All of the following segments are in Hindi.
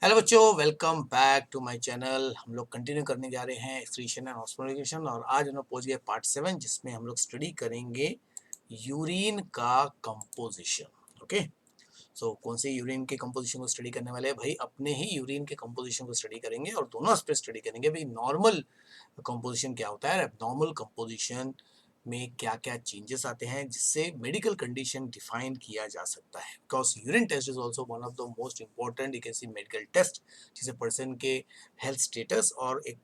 हेलो बच्चों, welcome back to my channel. हम लोग कंटिन्यू करने जा रहे हैं एक्सक्रीशन एंड ऑस्मोलिफिकेशन और आज हम लोग पहुंच गए पार्ट 7 जिसमें हम लोग स्टडी करेंगे यूरिन का कंपोजिशन। ओके, सो कौन से यूरिन के कंपोजिशन को स्टडी करने वाले हैं भाई? अपने ही यूरिन के कंपोजिशन को स्टडी करेंगे और दोनों एस्पेक्ट स्टडी करेंगे भाई। नॉर्मल कंपोजिशन क्या होता है, एब्नॉर्मल कंपोजिशन में क्या क्या चेंजेस आते हैं जिससे मेडिकल कंडीशन डिफाइन किया जा सकता है। Because urine test is also one of the most important you can see medical test जिसे पर्सन के हेल्थ स्टेटस और एक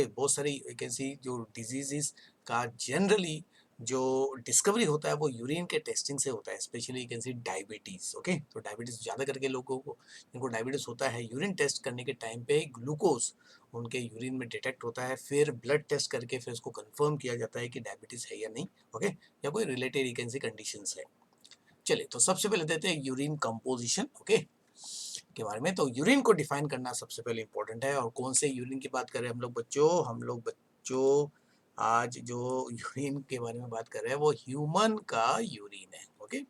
बहुत सारी यू कैन सी जो डिजीजेस का जनरली जो डिस्कवरी होता है वो यूरिन के टेस्टिंग से होता है। Specially you can C diabetes. Okay, तो डायबिटीज ज़्यादा करके लोगों को जिनको डायबिटीज होता है यूरिन टेस्ट करने के टाइम पे ग्लूकोज उनके यूरिन में डिटेक्ट होता है, फिर ब्लड टेस्ट करके फिर उसको कंफर्म किया जाता है कि डायबिटीज़ है या नहीं। ओके, या कोई रिलेटेड इकेंसी कंडीशंस है। चलिए, तो सबसे पहले देते हैं यूरिन कंपोजिशन ओके के बारे में। तो यूरिन को डिफाइन करना सबसे पहले इंपॉर्टेंट है। और कौन से यूरिन की बात करें हम लोग बच्चों आज जो यूरिन के बारे में बात कर रहे हैं वो ह्यूमन का यूरिन है। ओके,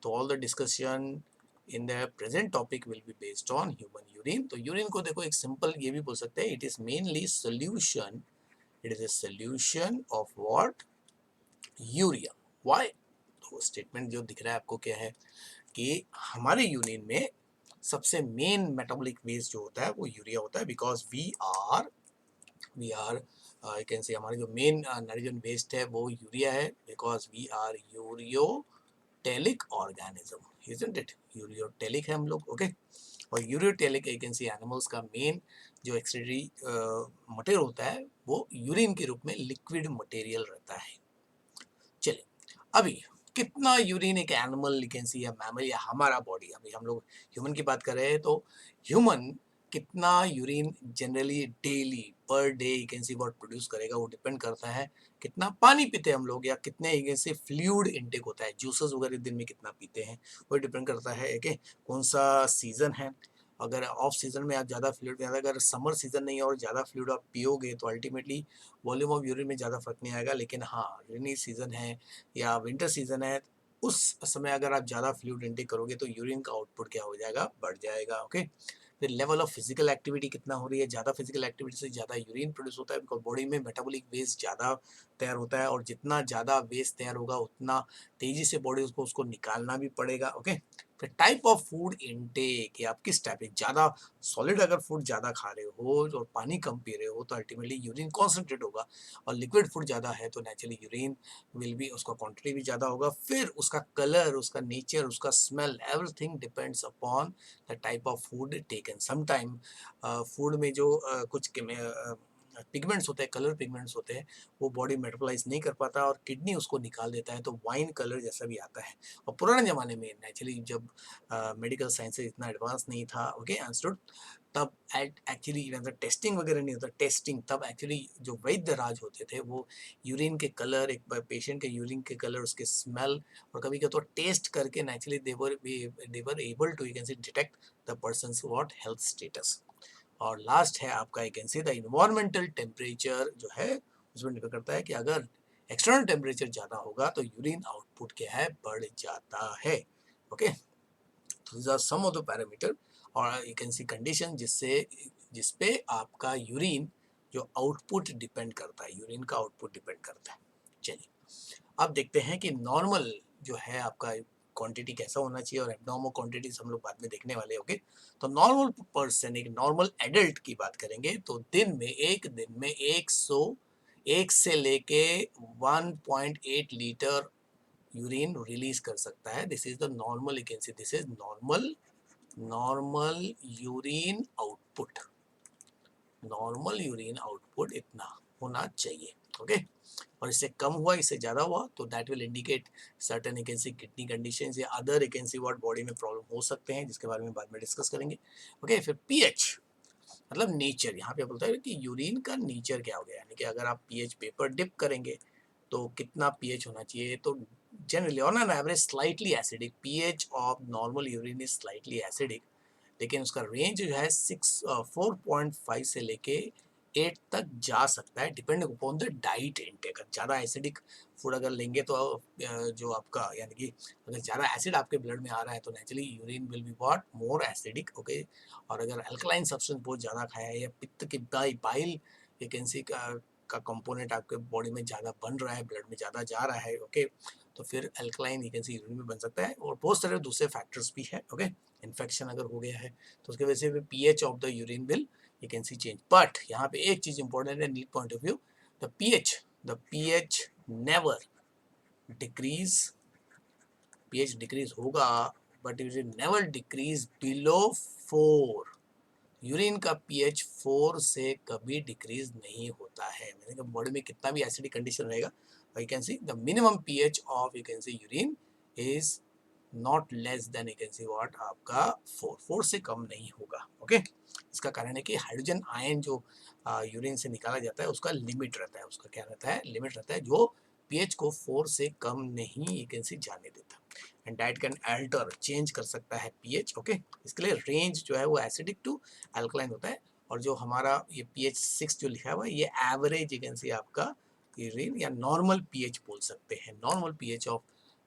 तो all the discussion in the present topic will be based on human urine. तो यूरिन को देखो एक सिंपल ये भी बोल सकते हैं, it is mainly solution, it is a solution of what, urea. Why? तो स्टेटमेंट जो दिख रहा है आपको क्या है कि हमारे यूरिन में सबसे मेन मेटाबॉलिक वेस्ट जो होता है वो यूरिया होता है। Because we are I can say हमारे जो मेन नाइट्रोजन वेस्ट है वो यूरिया है। Because we are ureotelic organism, isn't it? Ureotelic है हम लोग। ओके, और यूरियोटेलिक एक ऐसी एनिमल्स का मेन जो एक्सक्रीटरी मटेरियल होता है वो यूरिन के रूप में लिक्विड मटेरियल रहता है। चलिए, अभी कितना यूरिन एक एनिमल कैन सी या मैमल या हमारा बॉडी, अभी हम लोग ह्यूमन की बात कर रहे हैं तो ह्यूमन कितना urine generally daily per day can see what produce करेगा वो डिपेंड करता है कितना पानी पीते हैं हम लोग या कितने कैन से फ्लूइड इनटेक होता है, जूसेस वगैरह दिन में कितना पीते हैं वो डिपेंड करता है कि कौन सा सीजन है। अगर ऑफ सीजन में आप ज़्यादा फ्लूइड, अगर समर सीजन नहीं है और ज़्यादा फ्लूइड आप पियोगे तो अल्टीमेटली वॉल्यूम ऑफ यूरिन में ज़्यादा फर्क नहीं आएगा। लेकिन हाँ, रेनी सीजन है या विंटर सीजन है उस समय अगर आप ज़्यादा फ्लूइड इनटेक करोगे तो यूरिन का आउटपुट क्या हो जाएगा, बढ़ जाएगा। ओके, फिर लेवल ऑफ फिजिकल एक्टिविटी कितना हो रही है, ज़्यादा फिजिकल एक्टिविटी से ज़्यादा यूरिन प्रोड्यूस होता है बिकॉज बॉडी में मेटाबॉलिक वेस्ट ज़्यादा तैयार होता है और जितना ज़्यादा वेस्ट तैयार होगा उतना तेज़ी से बॉडी उसको निकालना भी पड़ेगा। ओके, फिर टाइप ऑफ फूड इनटेक, कि आप किस टाइप के, ज़्यादा सॉलिड अगर फूड ज़्यादा खा रहे हो और पानी कम पी रहे हो तो अल्टीमेटली यूरिन कॉन्सेंट्रेट होगा, और लिक्विड फूड ज़्यादा है तो नेचुरली यूरिन विल भी, उसका क्वांटिटी भी ज़्यादा होगा। फिर उसका कलर, उसका नेचर, उसका smell, everything depends upon the type of food taken. Sometime food में जो कुछ पिगमेंट्स होते हैं, कलर पिगमेंट्स होते हैं, वो बॉडी मेटाबोलाइज नहीं कर पाता और किडनी उसको निकाल देता है तो वाइन कलर जैसा भी आता है। और पुराने ज़माने में नेचुरली जब मेडिकल साइंसेज इतना एडवांस नहीं था, ओके अंडरस्टूड, तब एक्चुअली टेस्टिंग वगैरह नहीं होता, टेस्टिंग तब एक्चुअली जो वैद्य राज होते थे वो यूरिन के कलर, एक पेशेंट के यूरिन के कलर, उसके स्मेल और कभी कभी तो टेस्ट करके naturally they were able to you can see detect the person's what health status. और लास्ट है आपका you can see the environmental temperature जो है उसमें डिपेंड करता है कि अगर एक्सटर्नल टेम्परेचर ज़्यादा होगा तो यूरिन आउटपुट क्या है, बढ़ जाता है। ओके, तो these are some of the parameter और यू कैन सी कंडीशन जिसपे आपका यूरिन जो आउटपुट डिपेंड करता है, यूरिन का आउटपुट डिपेंड करता है। चलिए, अब देखते हैं कि नॉर्मल जो है आपका क्वांटिटी कैसा होना चाहिए और एब्नॉर्मल क्वांटिटीज हम लोग बाद में देखने वाले। ओके, तो नॉर्मल पर्सन, एक नॉर्मल एडल्ट की बात करेंगे तो एक दिन में 101 से लेके 1.8 लीटर यूरिन रिलीज कर सकता है। This is the normal, you can see this is normal urine output. Normal urine output इतना होना चाहिए। ओके, और इससे कम हुआ, इससे ज़्यादा हुआ तो that will indicate certain you can see kidney conditions या other you can see what body में प्रॉब्लम हो सकते हैं जिसके बारे में बाद में डिस्कस करेंगे। ओके, फिर पीएच मतलब नेचर, यहाँ पे बोलता है कि यूरिन का नेचर क्या हो गया, यानी कि अगर आप पीएच पेपर डिप करेंगे तो कितना पीएच होना चाहिए। तो generally on an average slightly acidic, pH of normal urine is slightly acidic, लेकिन उसका रेंज जो है 4.5 से लेके 8 तक जा सकता है depending upon the diet intake. ज़्यादा एसिडिक फूड अगर लेंगे तो जो आपका यानी कि अगर ज़्यादा एसिड आपके ब्लड में आ रहा है तो naturally urine will be what more acidic, okay. और अगर अल्कलाइन सब्सटेंस बहुत ज़्यादा खाया है या पित्त की बाइल वैकेंसी का कंपोनेंट आपके बॉडी में ज़्यादा बन रहा है, ब्लड में ज़्यादा जा रहा है, ओके, तो फिर अल्कलाइन वैकेंसी यूरिन में बन सकता है। और बहुत सारे दूसरे फैक्टर्स भी है, ओके। इन्फेक्शन अगर हो गया है तो उसकी वजह से pH of the urine will you can see change, but यहाँ पे एक चीज इंपॉर्टेंट है NEET point of view, the pH never decrease, pH decrease होगा but it will never decrease below 4। Urine का पीएच 4 से कभी डिक्रीज नहीं होता है। मैंने कहा बॉडी में कितना भी एसिडिक कंडीशन रहेगा, you can see the minimum pH of you can C urine is not less than you can see what आपका 4 से कम नहीं होगा, ओके। इसका कारण है कि हाइड्रोजन आयन जो यूरिन से निकाला जाता है उसका लिमिट रहता है, उसका क्या रहता है, लिमिट रहता है, जो पीएच को 4 से कम नहीं यू कैन सी जाने देता। And diet can alter, change कर सकता है पीएच, ओके। इसके लिए रेंज जो है वो एसिडिक टू अल्कलाइन होता है। और जो हमारा ये pH 6 जो लिखा हुआ है ये एवरेज यू कैन सी आपका यूरिन या नॉर्मल पीएच बोल सकते हैं। Normal pH of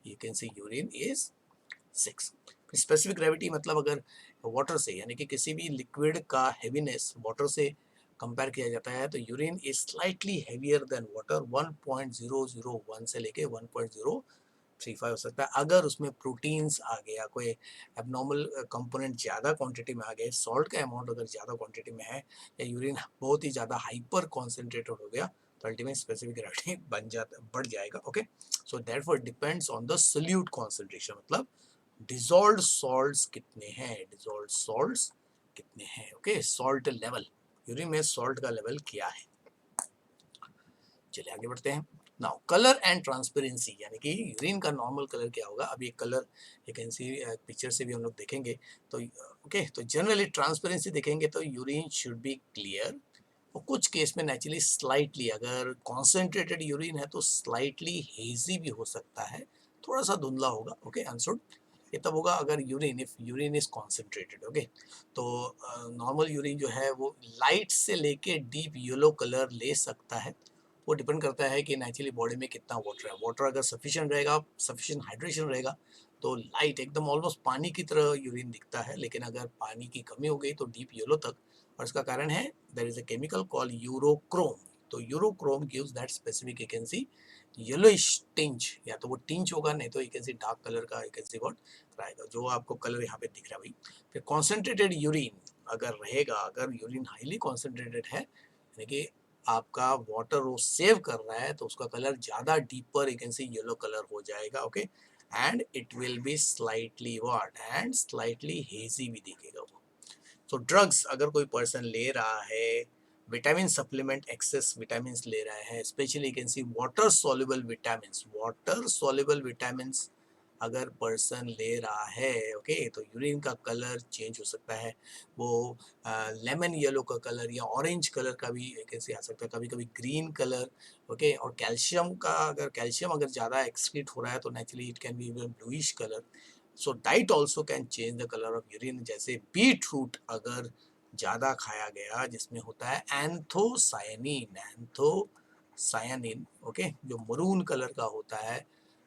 you can C urine is 6। Specific gravity मतलब अगर वाटर से यानी कि किसी भी लिक्विड का हेवीनेस वाटर से कंपेयर किया जाता है तो urine is slightly heavier than water, 1.001 से लेके 1.035 हो सकता है। अगर उसमें प्रोटीन्स आ गया, कोई एबनॉर्मल कंपोनेंट ज़्यादा क्वांटिटी में आ गए, सॉल्ट का अमाउंट अगर ज़्यादा क्वांटिटी में है या यूरिन बहुत ही ज़्यादा हाइपर कॉन्सेंट्रेटेड हो गया तो अल्टीमेट स्पेसिफिक ग्रेविटी बढ़ जाएगा, okay. So therefore depends on the solute concentration, मतलब डिजॉल्व्ड सॉल्ट्स कितने हैं, डिजॉल्व्ड सॉल्ट्स कितने हैं, ओके। सॉल्ट लेवल, यूरिन में सॉल्ट का लेवल क्या है। चलिए आगे बढ़ते हैं। नाउ कलर एंड ट्रांसपेरेंसी, यानी कि यूरिन का नॉर्मल कलर क्या होगा। अब ये colour you can C picture से भी हम लोग देखेंगे तो ओके। तो जनरली ट्रांसपेरेंसी देखेंगे तो यूरिन शुड बी क्लियर, और कुछ केस में नेचुरली स्लाइटली, अगर कॉन्सेंट्रेटेड यूरिन है तो स्लाइटली हेजी भी हो सकता है, थोड़ा सा धुंधला होगा, ओके। आंसर ये तब होगा अगर urine, if urine is concentrated, okay. तो नॉर्मल यूरिन जो है वो लाइट से लेके डीप येलो कलर ले सकता है। वो डिपेंड करता है कि नेचुरली बॉडी में कितना वाटर है। वाटर अगर सफिशिएंट रहेगा, सफिशिएंट हाइड्रेशन रहेगा तो लाइट एकदम ऑलमोस्ट पानी की तरह यूरिन दिखता है, लेकिन अगर पानी की कमी हो गई तो डीप येलो तक। और इसका कारण है there is a chemical called urochrome. तो urochrome gives that specific you can see yellowish tinge, या तो वो टिंच होगा नहीं तो you can see dark colour का यू कैन सी व्हाट रहेगा, जो आपको कलर यहाँ पे दिख रहा है भाई। फिर कॉन्सेंट्रेटेड यूरिन अगर रहेगा, अगर यूरिन हाईली कॉन्सेंट्रेटेड है यानी कि आपका वाटर वो सेव कर रहा है तो उसका कलर ज़्यादा deeper you can C yellow colour हो जाएगा, okay. And it will be slightly what and slightly hazy भी दिखेगा वो। तो ड्रग्स अगर कोई पर्सन ले रहा है, विटामिन सप्लीमेंट एक्सेस विटामिन ले रहा है, specially you can C water soluble vitamins अगर पर्सन ले रहा है, ओके, तो यूरिन का कलर चेंज हो सकता है। वो लेमन येलो का कलर या ऑरेंज कलर का भी कैसे आ सकता है, कभी कभी ग्रीन कलर, ओके। और कैल्शियम का, अगर कैल्शियम अगर ज़्यादा एक्सक्रीट हो रहा है तो naturally it can B bluish colour. So diet also can change the colour of urine. जैसे बीट रूट अगर ज़्यादा खाया गया जिसमें होता है एंथोसायनिन, ओके, जो मरून कलर का होता है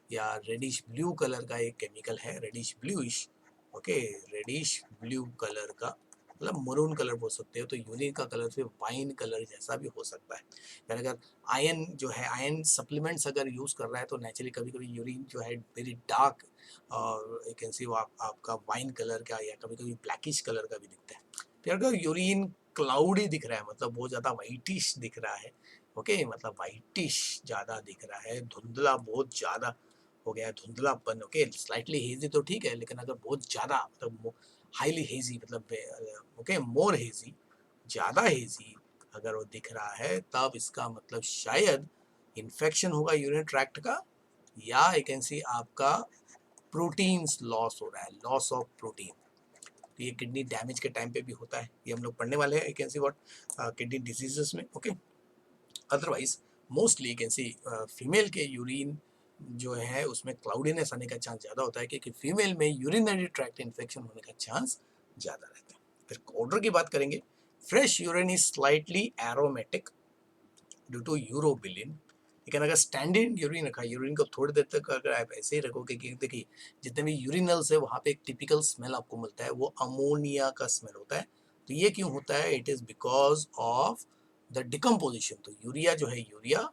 या रेडिश ब्लू कलर का एक केमिकल है, reddish bluish, okay, reddish blue colour का मतलब मरून कलर बोल सकते हो। तो यूरिन का कलर फिर वाइन कलर जैसा भी हो सकता है। फिर अगर आयन जो है, आयन सप्लीमेंट्स अगर यूज़ कर रहा है तो नेचुरली कभी कभी यूरिन जो है वेरी डार्क और यू कैन सी वो आपका वाइन कलर का या कभी कभी ब्लैकिश कलर का भी दिखता है। फिर अगर यूरिन क्लाउडी दिख रहा है मतलब बहुत ज़्यादा वाइटिश दिख रहा है, ओके, मतलब वाइटिश ज़्यादा दिख रहा है, धुंधला बहुत ज़्यादा हो गया, धुंधलापन, ओके, स्लाइटली हेजी तो ठीक है, लेकिन अगर बहुत ज़्यादा मतलब हाईली हेजी मतलब ओके मोर हेजी, ज़्यादा हेजी अगर वो दिख रहा है तब इसका मतलब शायद इन्फेक्शन होगा यूरिन ट्रैक्ट का, या यू कैन सी आपका प्रोटीन्स लॉस हो रहा है, लॉस ऑफ प्रोटीन। तो ये किडनी डैमेज के टाइम पे भी होता है, ये हम लोग पढ़ने वाले हैं you can see what kidney diseases में, okay. Otherwise mostly you can see female के यूरिन जो है उसमें क्लाउडीनेस आने का चांस ज़्यादा होता है क्योंकि फीमेल में यूरिनरी ट्रैक्ट इन्फेक्शन होने का चांस ज़्यादा रहता है। फिर ऑर्डर की बात करेंगे fresh urine is slightly aromatic due to urobilin. लेकिन अगर स्टैंडर्ड यूरिन रखा, यूरिन को थोड़ी देर तक अगर आप ऐसे ही रखोगे कि देखिए जितने भी यूरिनल्स है वहाँ पे एक टिपिकल स्मेल आपको मिलता है, वो अमोनिया का स्मेल होता है। तो ये क्यों होता है? It is because of the decomposition. तो यूरिया जो है, यूरिया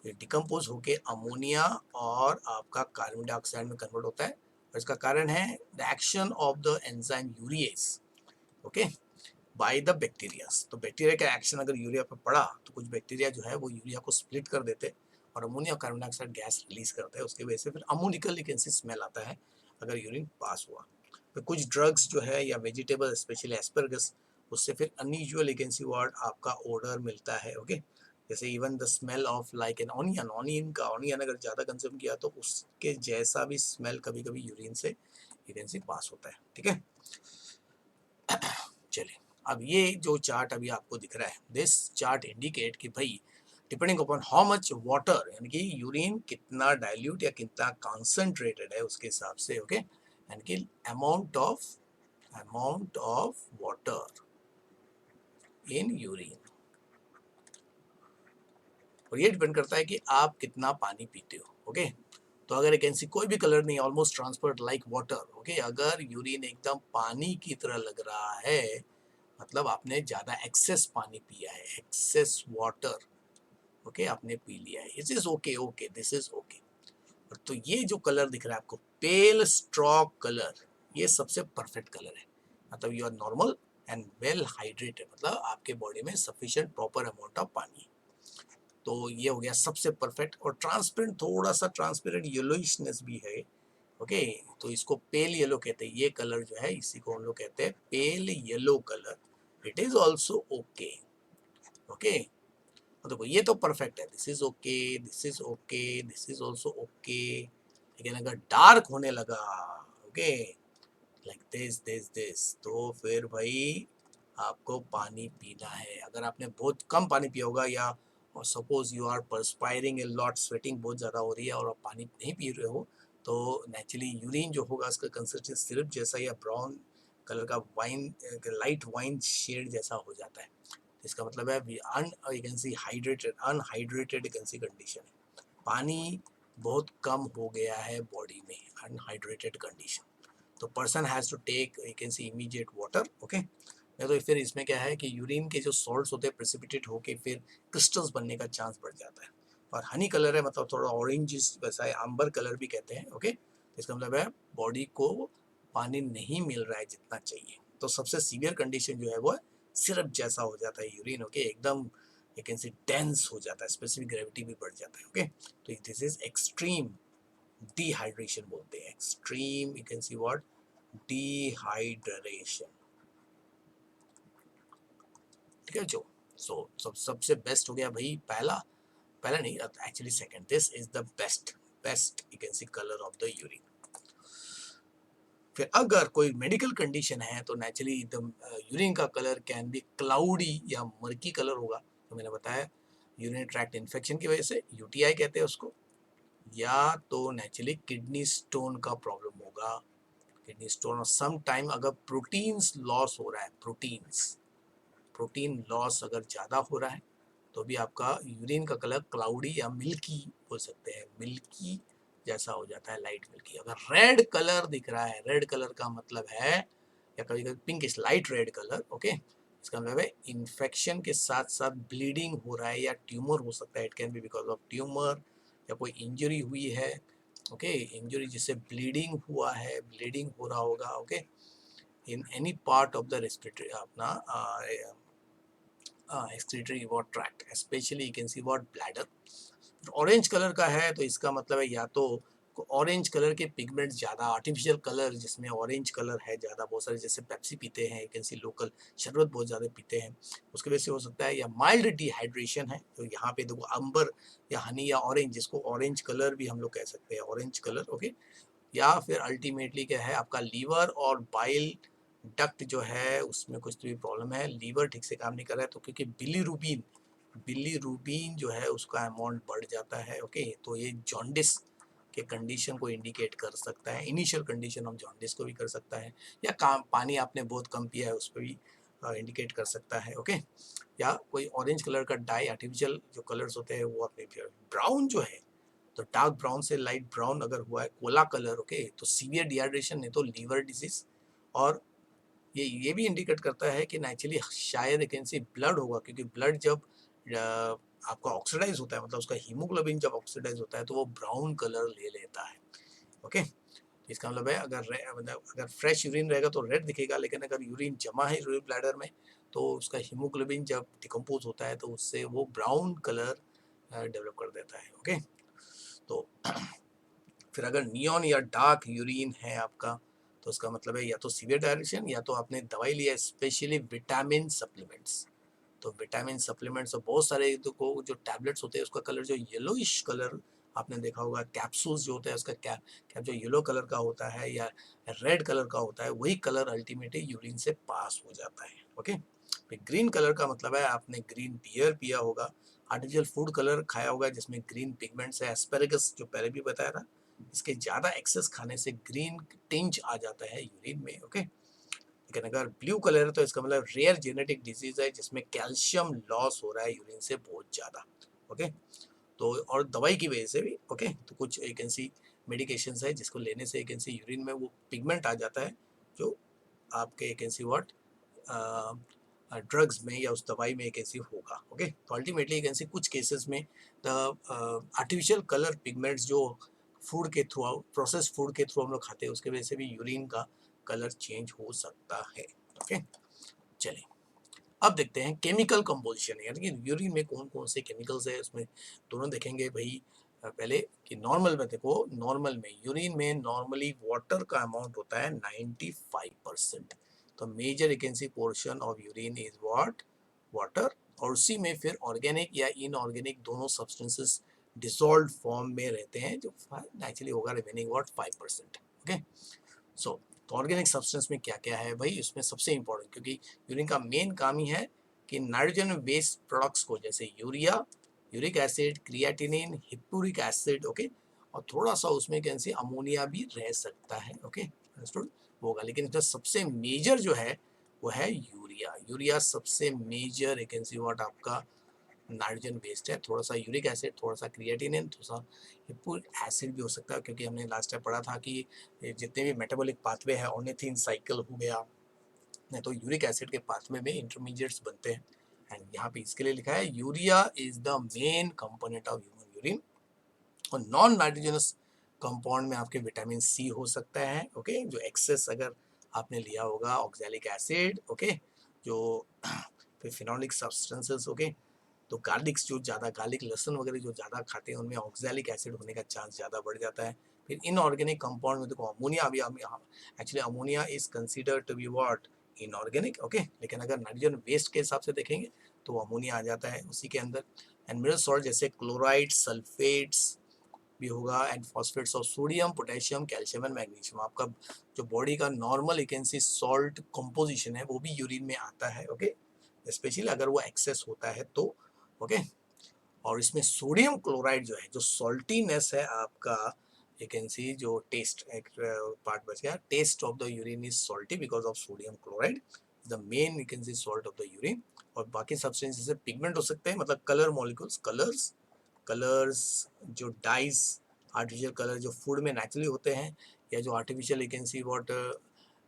ये डिकम्पोज होके अमोनिया और आपका कार्बन डाइऑक्साइड में कन्वर्ट होता है, और इसका कारण है the action of the enzyme urease, okay, by the bacterias. तो बैक्टीरिया का एक्शन अगर यूरिया पर पड़ा तो कुछ बैक्टीरिया जो है वो यूरिया को स्प्लिट कर देते और अमोनिया और कार्बन डाइऑक्साइड गैस रिलीज करते हैं, उसकी वजह से फिर अमोनिकल लेकिन स्मेल आता है अगर यूरिन पास हुआ। तो कुछ ड्रग्स जो है या वेजिटेबल स्पेशली एस्परगस, उससे फिर अनयूजुअल लेकिन वर्ड आपका ऑर्डर मिलता है, ओके। जैसे even the smell of like an onion, onion का ऑनियन अगर ज़्यादा कंज्यूम किया तो उसके जैसा भी स्मेल कभी कभी यूरिन से पास होता है, ठीक है। चलिए, अब ये जो चार्ट अभी आपको दिख रहा है, दिस चार्ट इंडिकेट कि भाई depending upon how much water, यानी कि यूरिन कितना डाइल्यूट या कितना कॉन्सेंट्रेटेड है उसके हिसाब से, ओके, यानी कि amount of water in urine. और ये डिपेंड करता है कि आप कितना पानी पीते हो, ओके। तो अगर एक ऐसी कोई भी कलर नहीं, almost transparent like water, okay, अगर यूरिन एकदम पानी की तरह लग रहा है मतलब आपने ज़्यादा एक्सेस पानी पिया है, एक्सेस वाटर, ओके, आपने पी लिया है। It is okay, okay, this is okay. तो ये जो कलर दिख रहा है आपको, पेल स्ट्रॉ कलर, ये सबसे परफेक्ट कलर है। मतलब you are normal and well hydrated, मतलब आपके बॉडी में सफिशिएंट प्रॉपर अमाउंट ऑफ पानी। तो ये हो गया सबसे परफेक्ट। और ट्रांसपेरेंट, थोड़ा सा ट्रांसपेरेंट येलोइशनेस भी है, ओके, तो इसको पेल येलो कहते हैं। ये कलर जो है इसी को हम लोग कहते हैं pale yellow colour. It is also okay, okay. तो देखो ये तो परफेक्ट है, this is okay, this is okay, this is also okay. लेकिन अगर डार्क होने लगा, ओके, लाइक दिस, तो फिर भाई आपको पानी पीना है। अगर आपने बहुत कम पानी पिया होगा या और suppose you are perspiring a lot, sweating बहुत ज़्यादा हो रही है और आप पानी नहीं पी रहे हो, तो नेचुरली यूरिन जो होगा उसका कंसिस्टेंस सिर्फ जैसा या ब्राउन कलर का वाइन, लाइट वाइन शेड जैसा हो जाता है। इसका मतलब है हाइड्रेटेड, अनहाइड्रेटेड कंडीशन है, पानी बहुत कम हो गया है बॉडी में, अनहाइड्रेटेड कंडीशन। तो person has to take you can see immediate water, okay. नहीं तो फिर इसमें क्या है कि यूरिन के जो सॉल्ट्स होते हैं प्रेसिपिटेट होके फिर क्रिस्टल्स बनने का चांस बढ़ जाता है। और हनी कलर है, मतलब थोड़ा ऑरेंज वैसा है, आंबर कलर भी कहते हैं, ओके। इसका मतलब है बॉडी को पानी नहीं मिल रहा है जितना चाहिए। तो सबसे सीवियर कंडीशन जो है वो सिरप जैसा हो जाता है यूरिन, ओके, एकदम यू कैन सी डेंस हो जाता है, स्पेसिफिक ग्रेविटी भी बढ़ जाता है, ओके। तो दिस इज एक्सट्रीम डिहाइड्रेशन बोलते हैं, extreme you can see what, dehydration, ठीक है जो। सबसे बेस्ट हो गया भाई पहला, पहला नहीं actually second, this is the best you can C colour of the urine. फिर अगर कोई मेडिकल कंडीशन है तो नेचुरली द यूरिन का कलर कैन बी क्लाउडी या मर्की कलर होगा। तो मैंने बताया यूरिनरी ट्रैक्ट इन्फेक्शन की वजह से, यूटीआई कहते हैं उसको, या तो नेचुरली किडनी स्टोन का प्रॉब्लम होगा, किडनी स्टोन। और सम टाइम अगर प्रोटीन्स लॉस हो रहा है, प्रोटीन लॉस अगर ज़्यादा हो रहा है तो भी आपका यूरिन का कलर क्लाउडी या मिल्की बोल सकते हैं, मिल्की जैसा हो जाता है, लाइट मिल्की। अगर रेड कलर दिख रहा है, रेड कलर का मतलब है, या कभी कभी pinkish light red colour, okay, इसका मतलब है इन्फेक्शन के साथ साथ ब्लीडिंग हो रहा है या ट्यूमर हो सकता है। It can B because of tumour या कोई इंजरी हुई है, ओके, इंजरी जिससे ब्लीडिंग हुआ है, ब्लीडिंग हो रहा होगा, okay, in any part of the respiratory अपना excretory what tract, specially you can see what bladder. Orange colour का है तो इसका मतलब है या तो ऑरेंज कलर के पिगमेंट ज़्यादा, आर्टिफिशियल कलर जिसमें ऑरेंज कलर है ज़्यादा, बहुत सारे जैसे पेप्सी पीते हैं, यू कैन सी लोकल शरबत बहुत ज़्यादा पीते हैं, उसकी वजह से हो सकता है। या माइल्ड डिहाइड्रेशन है तो यहाँ पे देखो अंबर या हनी या ऑरेंज, जिसको ऑरेंज कलर भी हम लोग कह सकते हैं, ऑरेंज कलर, ओके। या फिर अल्टीमेटली क्या है, आपका लीवर और बाइल डक्ट जो है उसमें कुछ तो भी प्रॉब्लम है, लीवर ठीक से काम नहीं कर रहा है। तो क्योंकि बिलीरूबिन जो है उसका अमाउंट बढ़ जाता है, ओके, तो ये जॉन्डिस के कंडीशन को इंडिकेट कर सकता है, इनिशियल कंडीशन ऑफ जॉन्डिस को भी कर सकता है। या काम पानी आपने बहुत कम पिया है उस पर भी इंडिकेट कर सकता है। ओके, या कोई ऑरेंज कलर का डाई, आर्टिफिशियल जो कलर्स होते हैं वो अपने। ब्राउन जो है तो डार्क ब्राउन से लाइट ब्राउन अगर हुआ है, कोला कलर, ओके, तो सीवियर डिहाइड्रेशन नहीं तो लीवर डिजीज। और ये भी इंडिकेट करता है कि नेचुरली शायद एक कैंसी ब्लड होगा, क्योंकि ब्लड जब आपका ऑक्सीडाइज होता है, मतलब उसका हीमोग्लोबिन जब ऑक्सीडाइज होता है तो वो ब्राउन कलर ले लेता है। ओके, इसका मतलब है मतलब अगर फ्रेश यूरिन रहेगा तो रेड दिखेगा, लेकिन अगर यूरिन जमा है यूरिन ब्लैडर में तो उसका हीमोग्लोबिन जब डिकम्पोज होता है तो उससे वो ब्राउन कलर डेवलप कर देता है। ओके, तो फिर अगर नियॉन या डार्क यूरिन है आपका तो उसका मतलब है या तो सीवियर डायरेक्शन या तो आपने दवाई लिया, स्पेशली विटामिन सप्लीमेंट्स। तो विटामिन सप्लीमेंट्स और बहुत सारे तो को जो टैबलेट्स होते हैं उसका कलर जो येलोइश कलर आपने देखा होगा, कैप्सूल्स जो होता है उसका कैप जो येलो कलर का होता है या रेड कलर का होता है, वही कलर अल्टीमेटली यूरिन से पास हो जाता है। ओके, फिर ग्रीन कलर का मतलब है आपने ग्रीन बियर पिया होगा, आर्टिफिशियल फूड कलर खाया होगा जिसमें ग्रीन पिगमेंट्स है, एस्पेरेगस जो पहले भी बताया था, इसके ज़्यादा एक्सेस खाने से ग्रीन टिंज आ जाता है यूरिन में। ओके, लेकिन अगर ब्लू कलर है तो इसका मतलब रेयर जेनेटिक डिजीज है जिसमें कैल्शियम लॉस हो रहा है यूरिन से बहुत ज़्यादा। ओके, तो और दवाई की वजह से भी। ओके, तो कुछ एक ऐसी मेडिकेशंस है जिसको लेने से एक ऐसी यूरिन में वो पिगमेंट आ जाता है जो आपके एक ऐसी व्हाट ड्रग्स में या उस दवाई में एक ऐसी होगा। ओके, तो अल्टीमेटली एक ऐसी कुछ केसेस में द आर्टिफिशियल कलर पिगमेंट्स जो फूड के थ्रू, प्रोसेस फूड के थ्रू हम लोग खाते हैं, उसके वजह से भी यूरिन का कलर चेंज हो सकता है। ओके, चलिए अब देखते हैं केमिकल कंपोजिशन, यानी कि यूरिन में कौन कौन से केमिकल्स है उसमें दोनों देखेंगे भाई। पहले कि नॉर्मल में देखो, नॉर्मल में यूरिन में नॉर्मली वाटर का अमाउंट होता है 95%। तो major vacancy portion of urine is what, water. और उसी में फिर ऑर्गेनिक या इनऑर्गेनिक दोनों सब्सटेंसेस डिसॉल्व फॉर्म में रहते हैं, जो नेचुरली होगा रिमेनिंग व्हाट 5%। ओके, सो तो ऑर्गेनिक सब्सटेंस में क्या क्या है भाई, इसमें सबसे इंपॉर्टेंट, क्योंकि यूरिन का मेन काम ही है कि नाइट्रोजन बेस्ड प्रोडक्ट्स को, जैसे urea, uric acid, creatinine, hippuric acid, okay, और थोड़ा सा उसमें कैसे अमोनिया भी रह सकता है। ओके, अंडरस्टूड होगा, लेकिन इसका सबसे मेजर जो है वो है यूरिया। यूरिया सबसे मेजर एक व्हाट आपका नाइट्रोजन बेस्ड है, थोड़ा सा यूरिक एसिड, थोड़ा सा क्रिएटिनिन, थोड़ा सा हिप्पूरिक एसिड भी हो सकता है, क्योंकि हमने लास्ट टाइम पढ़ा था कि जितने भी मेटाबॉलिक पाथवे है, ऑर्निथिन साइकिल हो गया, नहीं तो यूरिक एसिड के पाथवे में इंटरमीडिएट्स बनते हैं। एंड यहाँ पे इसके लिए लिखा है urea is the main component of human urine. और नॉन नाइट्रोजनस कंपाउंड में आपके विटामिन सी हो सकता है। ओके, जो एक्सेस अगर आपने लिया होगा, ऑक्सैलिक एसिड, ओके, जो फिर फिनोलिक सब्सटेंसेस। ओके, तो गार्लिक्स जो ज़्यादा, गार्लिक लहसुन वगैरह जो ज़्यादा खाते हैं उनमें ऑक्सैलिक एसिड होने का चांस ज़्यादा बढ़ जाता है। फिर इनऑर्गेनिक कंपाउंड में देखो अमोनिया भी, actually ammonia is consider to be what, inorganic. Okay, लेकिन अगर नाइट्रोजन वेस्ट के हिसाब से देखेंगे तो अमोनिया आ जाता है उसी के अंदर। एंड मिनरल सॉल्ट जैसे क्लोराइड, सल्फेट्स भी होगा, and phosphates of sodium, potassium, calcium and magnesium. आपका जो बॉडी का नॉर्मल एक सॉल्ट कंपोजिशन है वो भी यूरिन में आता है। ओके, स्पेशली अगर वो एक्सेस होता है तो। ओके, और इसमें सोडियम क्लोराइड जो है, जो सॉल्टीनेस है आपका, यू कैन सी जो टेस्ट, एक पार्ट बच गया, taste of the urine is salty because of sodium chloride, the main you can see salt of the urine. और बाकी सब्सटेंस जैसे पिगमेंट हो सकते हैं, मतलब कलर मॉलिक्यूल्स, कलर्स जो डाइज, आर्टिफिशियल कलर जो फूड में नेचुरली होते हैं, या जो artificial you can see what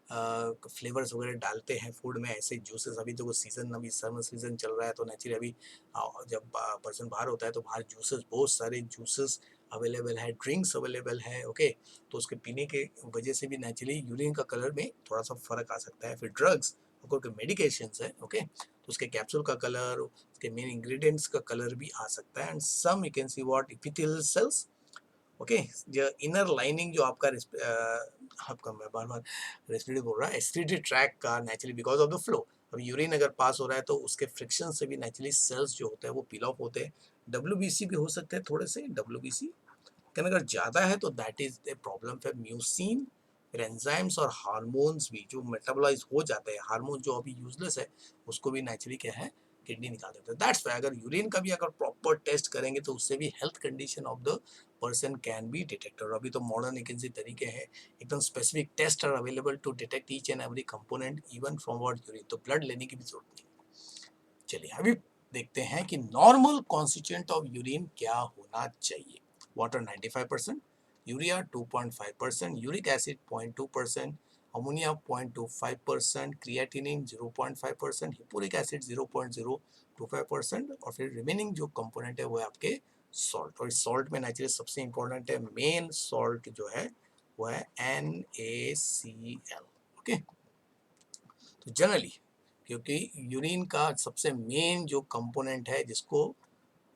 flavours वगैरह डालते हैं फूड में, ऐसे जूसेस। अभी तो सीजन, अभी समर सीजन चल रहा है तो नेचुरली अभी जब पर्सन बाहर होता है तो बाहर जूसेस, बहुत सारे जूसेस अवेलेबल है, ड्रिंक्स अवेलेबल है। ओके, तो उसके पीने के वजह से भी नेचुरली यूरिन का कलर में थोड़ा सा फर्क आ सकता है। फिर ड्रग्स और मेडिकेशंस है, ओके, तो उसके कैप्सूल का कलर, उसके मेन इंग्रेडिएंट्स का कलर भी आ सकता है। And some you can see what epithelial cells, okay, जो इनर लाइनिंग जो आपका आपका, मैं बार बार रेस्पिरेटरी बोल रहा है, एक्सक्रीटरी ट्रैक का, naturally because of the flow, अब यूरिन अगर पास हो रहा है तो उसके फ्रिक्शन से भी नेचुरली सेल्स जो होते हैं वो पील ऑफ होते हैं। डब्ल्यूबीसी भी हो सकते हैं थोड़े से, डब्ल्यूबीसी लेकिन अगर ज़्यादा है तो दैट इज द प्रॉब्लम। फिर म्यूसिन, फिर एंजाइम्स और हार्मोन्स भी जो मेटाबोलाइज हो जाते हैं, हार्मोन जो अभी यूजलेस है उसको भी नेचुरली क्या है किडनी निकाल देता है। दैट्स वाई अगर यूरिन का भी अगर प्रॉपर टेस्ट करेंगे तो उससे भी health condition of the person can be detected. अभी तो मॉडर्न एक तरीके हैं, एकदम specific test are available to detect each and every component even from what urine, तो ब्लड लेने की भी जरूरत नहीं। चलिए अभी देखते हैं कि नॉर्मल कॉन्स्टिट्यूएंट ऑफ यूरिन क्या होना चाहिए। Water 95%, urea 2.5%, uric acid 0.2%, ammonia 0.25%, creatinine 0.5%, hippuric acid 0.025% और फिर रिमेनिंग जो कंपोनेंट है वो है आपके सॉल्ट। और इस सॉल्ट में नेचुरली सबसे इंपॉर्टेंट है, मेन सॉल्ट जो है वो है NaCl। ओके, तो जनरली क्योंकि यूरिन का सबसे मेन जो कंपोनेंट है जिसको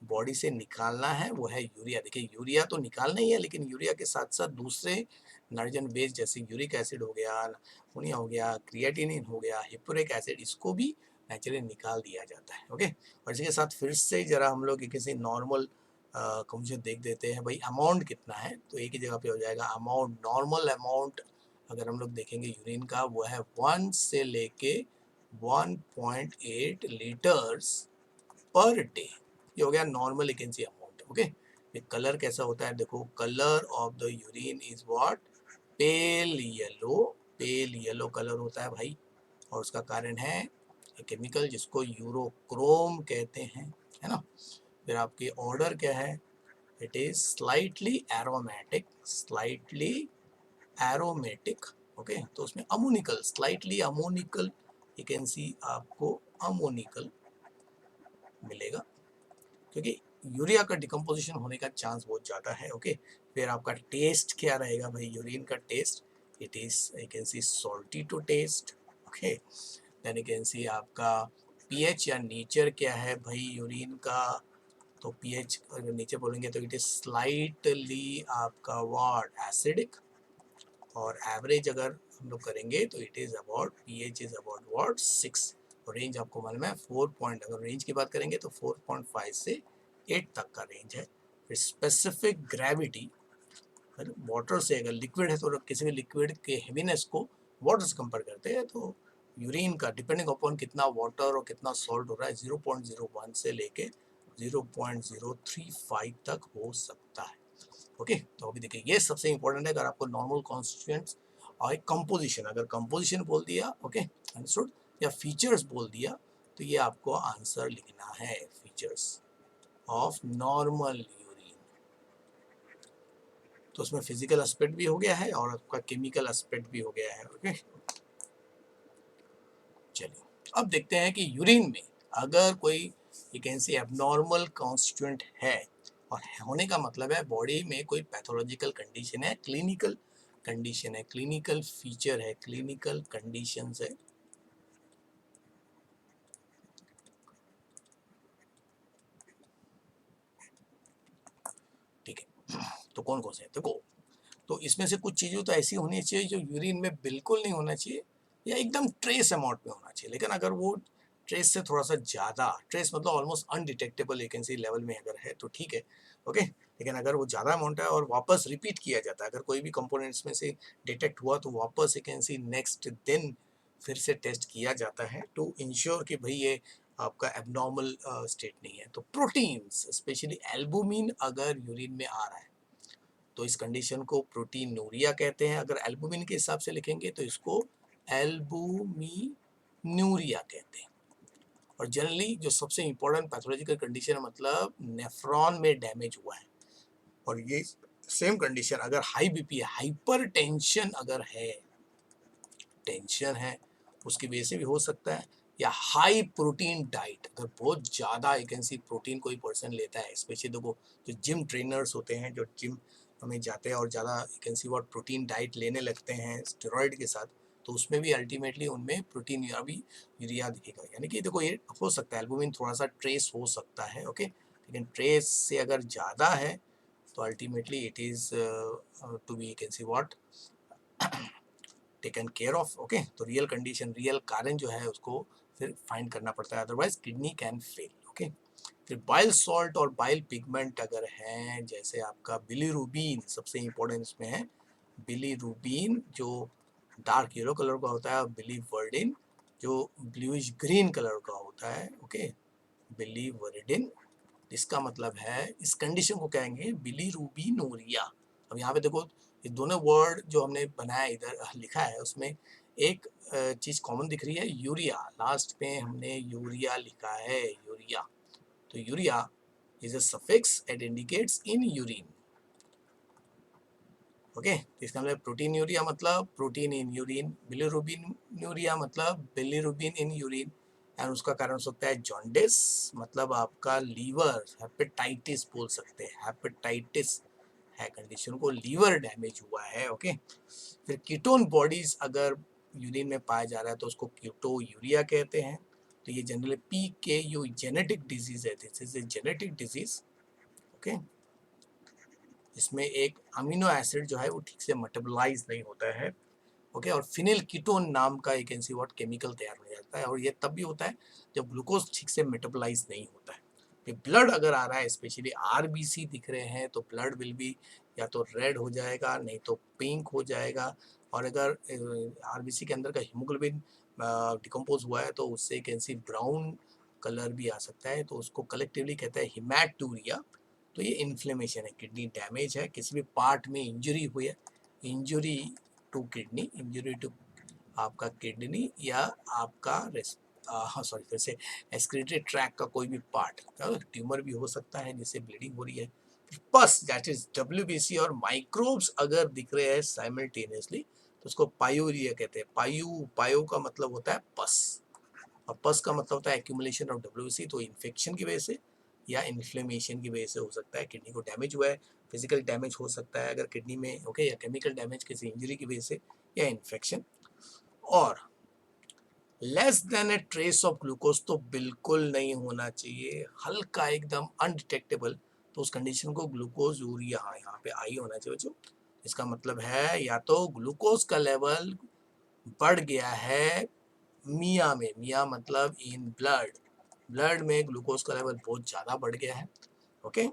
बॉडी से निकालना है वो है यूरिया। देखिए यूरिया तो निकालना ही है, लेकिन यूरिया के साथ साथ दूसरे नाइट्रोजन बेस जैसे यूरिक एसिड हो गया, अमोनिया हो गया, क्रिएटिनिन हो गया, हिप्पुरिक एसिड, इसको भी नेचुरली निकाल दिया जाता है। ओके, और इसके साथ फिर से जरा हम लोग किसी नॉर्मल कंडीशन देख देते हैं, भाई अमाउंट कितना है, तो एक ही जगह पे हो जाएगा अमाउंट। नॉर्मल अमाउंट अगर हम लोग देखेंगे यूरिन का वो है 1 से लेके 1.8 लीटर्स पर डे। ये हो गया नॉर्मल वैकेंसी अमाउंट। ओके, ये कलर कैसा होता है, देखो colour of the urine is what, pale yellow, pale yellow colour होता है भाई। और उसका कारण है केमिकल जिसको यूरोक्रोम कहते हैं, है ना। फिर आपकी ऑर्डर क्या है, it is slightly aromatic, slightly aromatic. Okay, तो उसमें अमोनिकल, स्लाइटली अमोनिकल वैकेंसी आपको अमोनिकल मिलेगा, क्योंकि यूरिया का डिकम्पोजिशन होने का चांस बहुत ज़्यादा है। ओके, फिर आपका टेस्ट क्या रहेगा भाई, यूरिन का taste, it is I can see salty to taste. Okay, then you can see आपका पीएच या नेचर क्या है भाई यूरिन का, तो पीएच अगर नीचे बोलेंगे तो इट इज स्लाइटली आपका व्हाट, एसिडिक। और एवरेज अगर हम लोग करेंगे तो it is about, pH is about what 6। Range आपको मालूम है 4 पॉइंट, अगर रेंज की बात करेंगे तो 4.5 से 8 तक का रेंज है। फिर स्पेसिफिक ग्रेविटी, वाटर से अगर लिक्विड है तो किसी भी लिक्विड के हेवीनेस को वाटर से कंपेयर करते हैं, तो यूरिन का डिपेंडिंग अपॉन कितना वाटर और कितना सॉल्ट हो रहा है 0.01 से लेके 0.035 तक हो सकता है। ओके, तो अभी देखिए ये सबसे इंपॉर्टेंट है। अगर आपको नॉर्मल कॉन्स्टिट्यूएंट्स और एक कंपोजिशन, अगर कंपोजिशन बोल दिया, ओके अंडरस्टूड, या फीचर्स बोल दिया, तो ये आपको आंसर लिखना है, फीचर्स ऑफ नॉर्मल यूरिन। तो उसमें फिजिकल एस्पेक्ट भी हो गया है और आपका केमिकल एस्पेक्ट भी हो गया है। ओके, चलिए अब देखते हैं कि यूरिन में अगर कोई you can say abnormal constituent है, और होने का मतलब है बॉडी में कोई पैथोलॉजिकल कंडीशन है, क्लिनिकल कंडीशन है, क्लिनिकल फीचर है, क्लिनिकल कंडीशंस है। ठीक है, तो कौन कौन से हैं देखो, तो इसमें से कुछ चीज़ें तो ऐसी होनी चाहिए जो यूरिन में बिल्कुल नहीं होना चाहिए या एकदम ट्रेस अमाउंट में होना चाहिए। लेकिन अगर वो ट्रेस से थोड़ा सा ज़्यादा, ट्रेस मतलब ऑलमोस्ट अनडिटेक्टेबल वैकेंसी लेवल में अगर है तो ठीक है। ओके, लेकिन अगर वो ज़्यादा अमाउंट है और वापस रिपीट किया जाता है, अगर कोई भी कंपोनेंट्स में से डिटेक्ट हुआ तो वापस वैकेंसी नेक्स्ट दिन फिर से टेस्ट किया जाता है टू इंश्योर कि भाई ये आपका एबनॉर्मल स्टेट नहीं है। तो प्रोटीन्स स्पेशली एल्बुमिन अगर यूरिन में आ रहा है तो इस कंडीशन को प्रोटीनूरिया कहते हैं। अगर एल्बुमिन के हिसाब से लिखेंगे तो इसको एल्बुमिनूरिया कहते हैं। और जनरली जो सबसे इंपॉर्टेंट पैथोलॉजिकल कंडीशन है, मतलब नेफ्रॉन में डैमेज हुआ है, और ये सेम कंडीशन अगर हाई बीपी है, हाइपर टेंशन अगर है, टेंशन है उसकी वजह से भी हो सकता है, या हाई प्रोटीन डाइट, अगर बहुत ज़्यादा वैकेंसी प्रोटीन कोई पर्सन लेता है, स्पेशली देखो जो जिम ट्रेनर्स होते हैं, जो जिम हमें जाते हैं और ज़्यादा वैकेंसी और प्रोटीन डाइट लेने लगते हैं स्टेरॉइड के साथ, तो उसमें भी अल्टीमेटली उनमें प्रोटीन या भी यूरिया दिखेगा। यानी कि देखो ये हो सकता है एल्बुमिन थोड़ा सा ट्रेस हो सकता है। ओके, लेकिन ट्रेस से अगर ज़्यादा है तो ultimately it is to be can see what taken care of. Okay, तो रियल कंडीशन, रियल कारण जो है उसको फिर फाइंड करना पड़ता है, otherwise kidney can fail. Okay, फिर बाइल सॉल्ट और बाइल पिगमेंट अगर हैं, जैसे आपका बिलीरुबिन सबसे इंपॉर्टेंट इसमें है, बिलीरुबिन जो डार्क येलो कलर का होता है, और बिलीवर्डिन जो ब्लूइश ग्रीन कलर का होता है। ओके, बिलीवरिडिन, इसका मतलब है इस कंडीशन को कहेंगे बिलीरुबिनूरिया। अब यहाँ पे देखो ये दोनों वर्ड जो हमने बनाया इधर लिखा है उसमें एक चीज़ कॉमन दिख रही है, यूरिया। लास्ट में हमने यूरिया लिखा है, यूरिया। तो uria is a suffix at indicates in urine. Okay, तो इसका मतलब प्रोटीन यूरिया मतलब protein in urine, bilirubin uria मतलब बिलीरुबिन इन यूरिन। एंड उसका कारण हो सकता है जॉन्डिस, मतलब आपका लीवर, हेपेटाइटिस बोल सकते हैं, हेपेटाइटिस है कंडीशन को, लीवर डैमेज हुआ है। ओके, फिर कीटोन बॉडीज अगर यूरिन में पाया जा रहा है तो उसको कीटो यूरिया कहते हैं। तो ये जनरली PKU जेनेटिक डिजीज है, this is a genetic disease. Okay, इसमें एक अमीनो एसिड जो है वो ठीक से मेटाबोलाइज नहीं होता है। ओके, और फिनिल कीटोन नाम का एक एनसी वॉट केमिकल तैयार हो जाता है, और ये तब भी होता है जब ग्लूकोज ठीक से मेटाबोलाइज नहीं होता है। फिर ब्लड अगर आ रहा है, स्पेशली RBC दिख रहे हैं, तो ब्लड विल बी या तो रेड हो जाएगा नहीं तो पिंक हो जाएगा। और अगर RBC के अंदर का हीमोग्लोबिन डिकम्पोज हुआ है तो उससे एक एनसी ब्राउन कलर भी आ सकता है, तो उसको कलेक्टिवली कहते हैं हिमैटूरिया। तो ये इन्फ्लेमेशन है, किडनी डैमेज है, किसी भी पार्ट में इंजरी हुई है, injury to kidney, injury to आपका किडनी या आपका हाँ सॉरी फिर से एक्सक्रीटरी ट्रैक का कोई भी पार्ट, ट्यूमर भी हो सकता है जिससे ब्लीडिंग हो रही है। पस दैट इज WBC, और माइक्रोब्स अगर दिख रहे हैं साइमल्टेनियसली तो उसको पायूरिया कहते हैं। पायो का मतलब होता है पस, और पस का मतलब होता है एक्यूमुलेशन ऑफ WBC। तो इन्फेक्शन की वजह से या इन्फ्लेमेशन की वजह से हो सकता है, किडनी को डैमेज हुआ है, फिजिकल डैमेज हो सकता है अगर किडनी में, ओके, या केमिकल डैमेज किसी इंजरी की वजह से या इन्फेक्शन। और less than A trace of glucose तो बिल्कुल नहीं होना चाहिए, हल्का एकदम अनडिटेक्टेबल, तो उस कंडीशन को ग्लूकोज यूरिया, हाँ यहाँ पे आई होना चाहिए बच्चों। इसका मतलब है या तो ग्लूकोज का लेवल बढ़ गया है मिया में, मिया मतलब इन ब्लड, ब्लड में ग्लूकोज का लेवल बहुत ज़्यादा बढ़ गया है। ओके,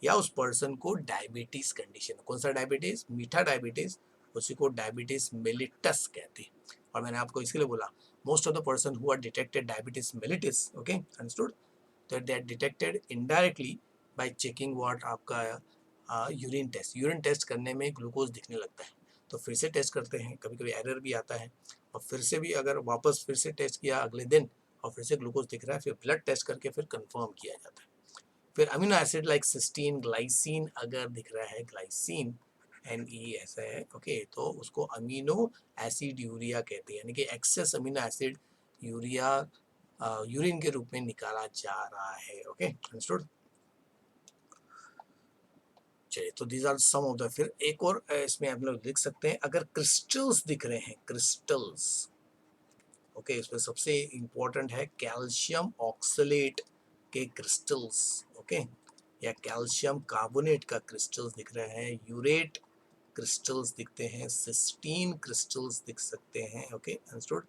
या उस पर्सन को डायबिटीज कंडीशन, कौन सा डायबिटीज, मीठा डायबिटीज, उसी को डायबिटीज मेलिटस कहते हैं। और मैंने आपको इसके लिए बोला most of the person who are detected diabetes mellitus, okay understood, तो they are detected indirectly by checking what आपका यूरिन टेस्ट, यूरिन टेस्ट करने में ग्लूकोज दिखने लगता है तो फिर से टेस्ट करते हैं, कभी कभी एरर भी आता है, और फिर से भी अगर वापस फिर से टेस्ट किया अगले दिन और फिर से ग्लूकोज दिख रहा है, फिर ब्लड टेस्ट करके फिर कंफर्म किया जाता है। फिर amino acid like cysteine, glycine अगर दिख रहा है, ग्लाइसिन NE ऐसा है, ओके, तो उसको अमीनो एसिड यूरिया कहते हैं, यानी कि excess amino acid uria urine के रूप में निकाला जा रहा है। ओके अंडरस्टूड, चलिए, तो these are some of the, फिर एक और इसमें आप लोग लिख सकते हैं अगर क्रिस्टल्स दिख रहे हैं, क्रिस्टल्स, ओके, इसमें सबसे इंपॉर्टेंट है कैल्शियम ऑक्सलेट के क्रिस्टल्स, ओके, या कैल्शियम कार्बोनेट का क्रिस्टल्स दिख रहे हैं, यूरेट क्रिस्टल्स दिखते हैं, सिस्टीन क्रिस्टल्स दिख सकते हैं। ओके अंडरस्टूड,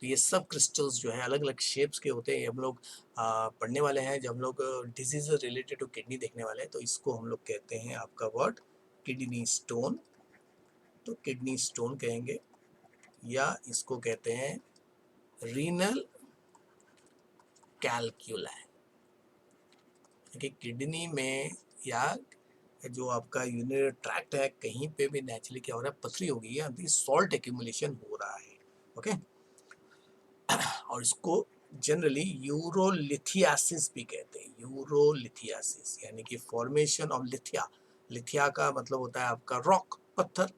तो ये सब क्रिस्टल्स जो है अलग अलग शेप्स के होते हैं, हम लोग पढ़ने वाले हैं जब हम लोग डिजीज रिलेटेड टू किडनी देखने वाले हैं, तो इसको हम लोग कहते हैं आपका वर्ड किडनी स्टोन, तो किडनी स्टोन कहेंगे, या इसको कहते हैं रीनल कैलक्यूला, कि किडनी में या जो आपका यूरिनरी ट्रैक्ट है कहीं पे भी नेचुरली क्या हो रहा है, पथरी हो गई है, अभी सॉल्ट एक्यूमुलेशन हो रहा है। ओके, और इसको जनरली यूरोलिथियासिस भी कहते हैं, यूरोलिथियासिस यानी कि फॉर्मेशन ऑफ लिथिया, लिथिया का मतलब होता है आपका रॉक, पत्थर।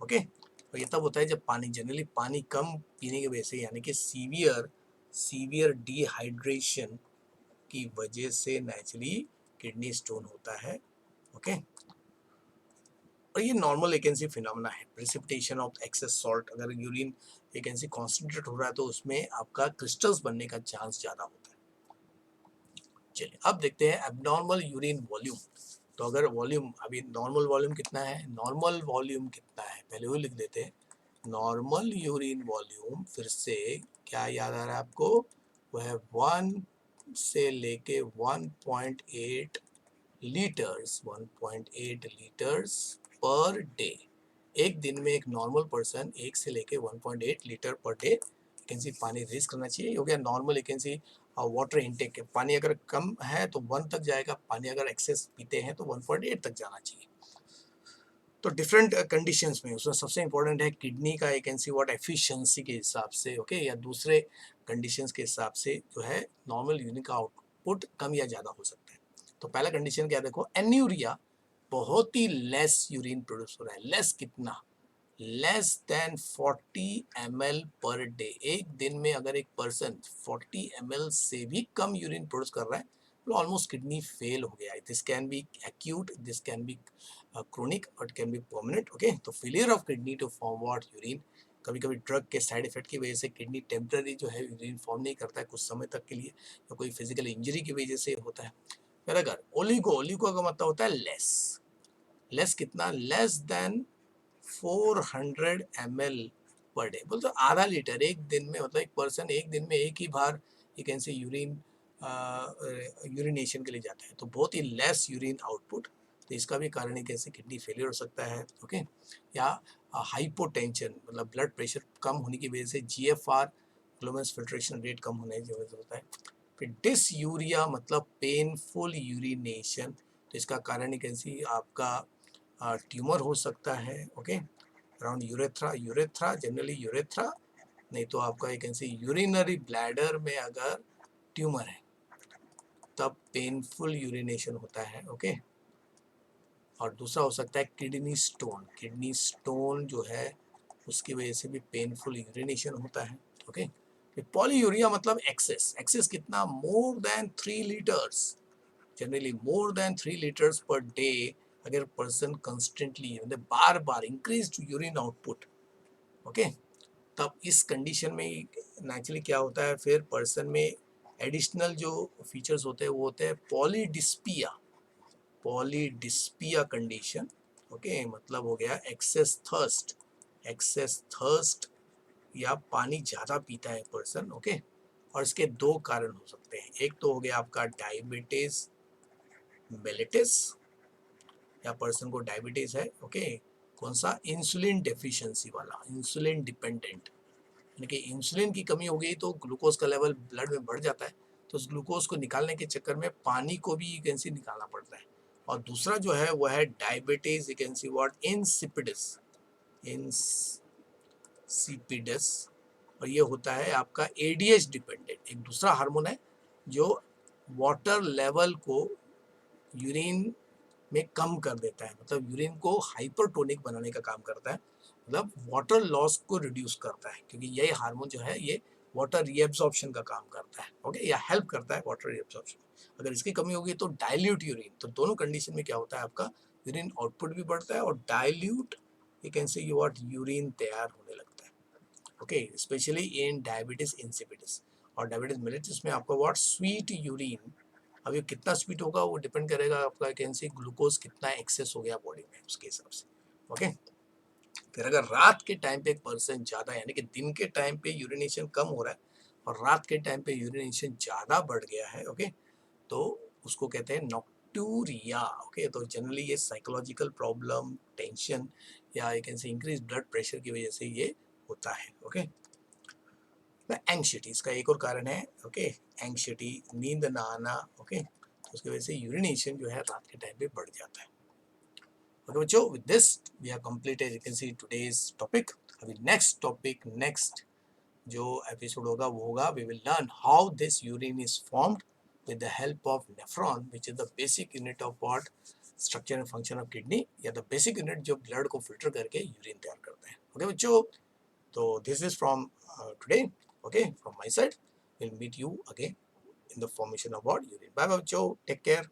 ओके, तो ये तब होता है जब पानी, जनरली पानी कम पीने की वजह से, यानी कि सीवियर डिहाइड्रेशन की वजह से नेचुरली किडनी स्टोन होता है। ओके, और ये नॉर्मल एक ऐसी फिनोमेना है, प्रेसिपिटेशन ऑफ एक्सेस सॉल्ट, अगर यूरिन एक ऐसी कॉन्सेंट्रेट हो रहा है तो उसमें आपका क्रिस्टल्स बनने का चांस ज़्यादा होता है। चलिए अब देखते हैं एबनॉर्मल यूरिन वॉल्यूम। तो अगर वॉल्यूम, अभी नॉर्मल वॉल्यूम कितना है, नॉर्मल वॉल्यूम कितना है पहले वो लिख देते हैं, नॉर्मल यूरिन वॉल्यूम, फिर से क्या याद आ रहा है आपको, वो है 1 से लेके 1.8 लीटर्स, 1.8 लीटर्स पर डे। एक दिन में एक नॉर्मल पर्सन 1 से लेके 1.8 litre per day can see पानी रेज करना चाहिए। हो गया normal can see water intake, पानी अगर कम है तो 1 तक जाएगा, पानी अगर एक्सेस पीते हैं तो 1.8 तक जाना चाहिए। तो डिफरेंट कंडीशंस में उसमें सबसे इंपॉर्टेंट है किडनी का एक कैन सी व्हाट एफिशिएंसी के हिसाब से, ओके, या दूसरे कंडीशंस के हिसाब से जो है नॉर्मल यूरिन का आउटपुट कम या ज़्यादा हो सकता है। तो पहला कंडीशन क्या देखो, एन्यूरिया, बहुत ही लेस यूरिन प्रोड्यूस हो रहा है। लेस कितना, less than 40 ml per day. एक दिन में अगर एक पर्सन 40 ml से भी कम यूरिन प्रोड्यूस कर रहा है तो ऑलमोस्ट किडनी फेल हो गया है। This can be acute, this can be chronic और it can be permanent, okay. तो failure of kidney to form what urine, कभी कभी ड्रग के साइड इफेक्ट की वजह से किडनी टेम्पररी जो है यूरिन फॉर्म नहीं करता है कुछ समय तक के लिए, या कोई फिजिकल इंजरी की वजह से होता है। फिर अगर ओलिगो, ओलिगो का मतलब होता है लेस, लेस कितना, less than 400 ml per day, बोलते आधा लीटर एक दिन में, मतलब एक पर्सन एक दिन में एक ही बार एक ऐसे यूरिन यूरिनेशन के लिए जाता है, तो बहुत ही लेस यूरिन आउटपुट। तो इसका भी कारण एक ऐसे किडनी फेलियर हो सकता है, ओके। या हाइपोटेंशन, मतलब ब्लड प्रेशर कम होने की वजह से GFR, ग्लोमेरुलर फिल्ट्रेशन रेट कम होने की वजह से होता है। फिर डिसयूरिया मतलब पेनफुल यूरिनेशन, तो इसका कारण एक ऐसी आपका ट्यूमर हो सकता है, okay, around urethra, urethra generally urethra, नहीं तो आपका एक ऐसी यूरिनरी ब्लैडर में अगर ट्यूमर है तब पेनफुल यूरिनेशन होता है, ओके। और दूसरा हो सकता है किडनी स्टोन, किडनी स्टोन जो है उसकी वजह से भी पेनफुल यूरिनेशन होता है, ओके। पॉलीयूरिया मतलब एक्सेस, एक्सेस कितना, more than 3 litres, generally more than 3 litres per day. अगर पर्सन कंस्टेंटली मतलब बार बार इंक्रीज यूरिन आउटपुट, ओके, तब इस कंडीशन में नेचुरली क्या होता है, फिर पर्सन में एडिशनल जो फीचर्स होते हैं वो होते हैं पॉलीडिस्पिया, पॉलीडिस्पिया कंडीशन, ओके, मतलब हो गया एक्सेस थर्स्ट, एक्सेस थर्स्ट या पानी ज़्यादा पीता है पर्सन, ओके। और इसके दो कारण हो सकते हैं, एक तो हो गया आपका डायबिटीज मेलिटस, या पर्सन को डायबिटीज है, ओके, कौन सा, इंसुलिन डेफिशिएंसी वाला, इंसुलिन डिपेंडेंट, यानी कि इंसुलिन की कमी हो गई तो ग्लूकोज का लेवल ब्लड में बढ़ जाता है, तो उस ग्लूकोज को निकालने के चक्कर में पानी को भी कैंसी निकालना पड़ता है। और दूसरा जो है वो है diabetes, you can see what, insipidus, insipidus, और ये होता है आपका एडीएच डिपेंडेंट, एक दूसरा हार्मोन है जो वाटर लेवल को यूरिन में कम कर देता है, मतलब यूरिन को हाइपरटोनिक बनाने का काम करता है, मतलब वाटर लॉस को रिड्यूस करता है, क्योंकि यही हार्मोन जो है ये वाटर रीएब्जॉर्प्शन का काम करता है, ओके, या हेल्प करता है वाटर रीएब्जॉर्प्शन। अगर इसकी कमी होगी तो डाइल्यूट यूरिन, तो दोनों कंडीशन में क्या होता है, आपका यूरिन आउटपुट भी बढ़ता है और dilute you can say what urine तैयार होने लगता है, ओके, स्पेशली इन डायबिटीज इंसिपिडिस। और डायबिटीज मेलिटस में आपका व्हाट, स्वीट यूरिन, अब ये कितना स्वीट होगा वो डिपेंड करेगा आपका कैन से ग्लूकोज कितना एक्सेस हो गया बॉडी में उसके हिसाब से, ओके। फिर अगर रात के टाइम पे एक पर्सन ज़्यादा, यानी कि दिन के टाइम पे यूरिनेशन कम हो रहा है और रात के टाइम पे यूरिनेशन ज़्यादा बढ़ गया है, ओके, तो उसको कहते हैं नॉक्टूरिया, ओके। तो जनरली ये साइकोलॉजिकल प्रॉब्लम, टेंशन या एक ऐसे इंक्रीज ब्लड प्रेशर की वजह से ये होता है, ओके। एंग्जाइटी इसका एक और कारण है, ओके, एंग्जाइटी, नींद ना आना, ओके, तो उसकी वजह से यूरिनेशन जो है रात के टाइम पे बढ़ जाता है। ओके बच्चों, with this we have completed, you can see today's topic. अभी नेक्स्ट टॉपिक, नेक्स्ट जो एपिसोड होगा वो होगा, we will learn how this urine is formed with the help of nephron, which is the basic unit of what, structure and function of kidney, या द बेसिक यूनिट जो ब्लड को फिल्टर करके यूरिन तैयार करता है, ओके बच्चों। So this is from today, okay, from my side. We'll meet you again in the formation of what urine. Bye bye, Joe. Take care.